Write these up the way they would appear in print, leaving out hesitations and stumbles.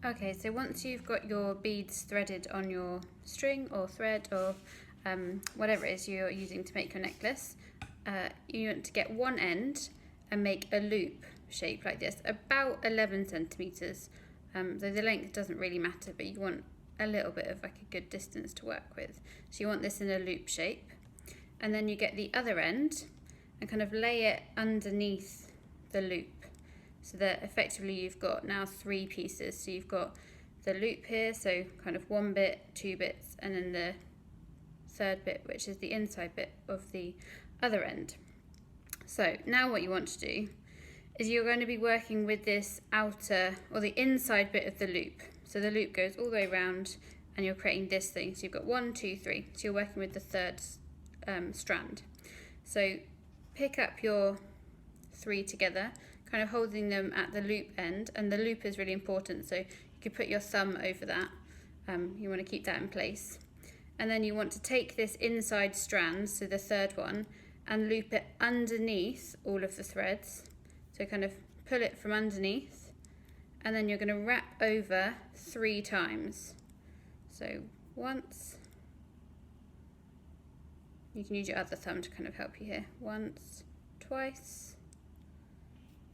Okay, so once you've got your beads threaded on your string or thread or whatever it is you're using to make your necklace, you want to get one end and make a loop shape like this, about 11 centimeters. So the length doesn't really matter, but you want a little bit of like a good distance to work with. So you want this in a loop shape, and then you get the other end and kind of lay it underneath the loop, so that effectively you've got now 3 pieces. So you've got the loop here, so kind of 1 bit, 2 bits, and then the third bit, which is the inside bit of the other end. So now what you want to do is you're going to be working with this outer or the inside bit of the loop. So the loop goes all the way around and you're creating this thing. So you've got 1, 2, 3. So you're working with the third strand. So pick up your 3 together, kind of holding them at the loop end, and the loop is really important, so you could put your thumb over that. You want to keep that in place, and then you want to take this inside strand, so the third one, and loop it underneath all of the threads. So kind of pull it from underneath, and then you're going to wrap over 3 times. So once, you can use your other thumb to kind of help you here. Once, twice,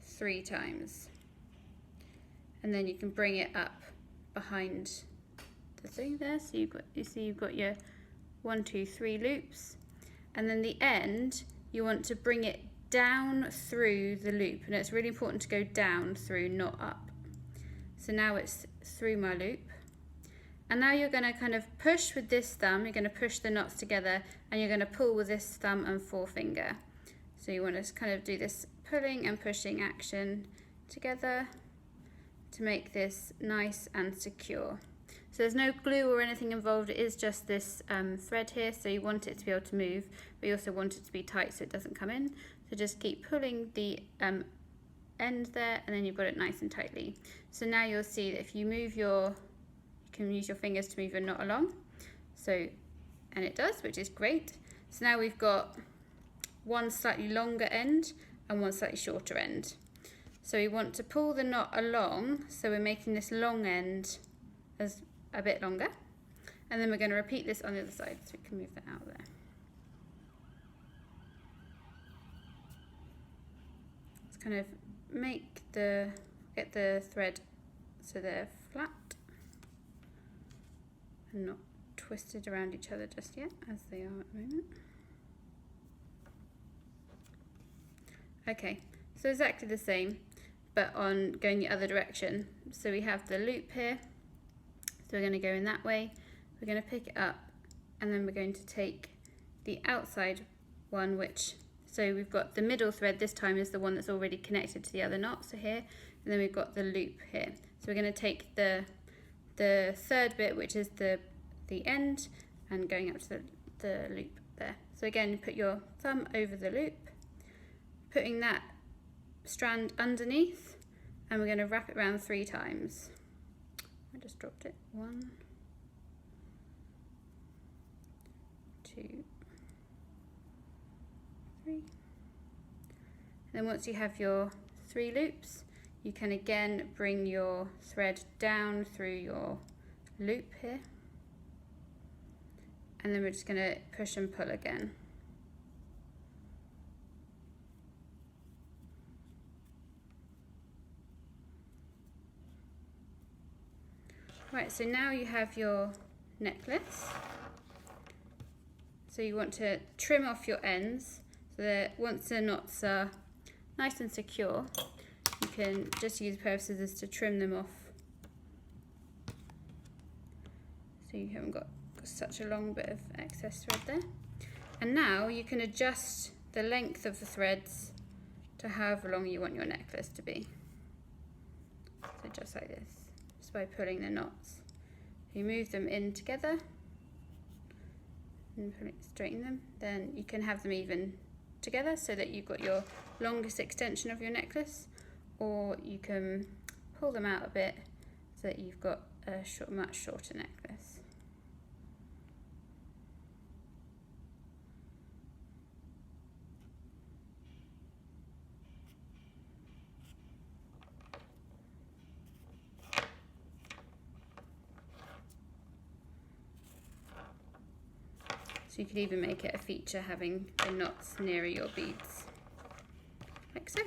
3 times, and then you can bring it up behind the thing there. So you've got your 1, 2, 3 loops, and then the end you want to bring it down through the loop, and it's really important to go down through, not up. So now it's through my loop, and now you're going to kind of push with this thumb. You're going to push the knots together, and you're going to pull with this thumb and forefinger. So you want to kind of do this pulling and pushing action together to make this nice and secure. So there's no glue or anything involved, it is just this thread here, so you want it to be able to move, but you also want it to be tight so it doesn't come in. So just keep pulling the end there, and then you've got it nice and tightly. So now you'll see that if you move you can use your fingers to move your knot along. So, and it does, which is great. So now we've got one slightly longer end and one slightly shorter end. So we want to pull the knot along, so we're making this long end as a bit longer, and then we're going to repeat this on the other side, so we can move that out there. Let's kind of get the thread so they're flat and not twisted around each other just yet, as they are at the moment. Okay, so exactly the same, but on going the other direction. So we have the loop here, so we're going to go in that way. We're going to pick it up, and then we're going to take the outside one, so we've got the middle thread this time is the one that's already connected to the other knot, so here, and then we've got the loop here. So we're going to take the third bit, which is the end, and going up to the loop there. So again, put your thumb over the loop, putting that strand underneath, and we're going to wrap it around 3 times. I just dropped it. 1, 2, 3. And then once you have your 3 loops, you can again bring your thread down through your loop here, and then we're just going to push and pull again. Right, so now you have your necklace. So you want to trim off your ends, so that once the knots are nice and secure, you can just use a pair of scissors to trim them off, so you haven't got such a long bit of excess thread there. And now you can adjust the length of the threads to however long you want your necklace to be. So just like this, just by pulling the knots. You move them in together and straighten them, then you can have them even together so that you've got your longest extension of your necklace, or you can pull them out a bit so that you've got a much shorter necklace. So you could even make it a feature having the knots nearer your beads, like so.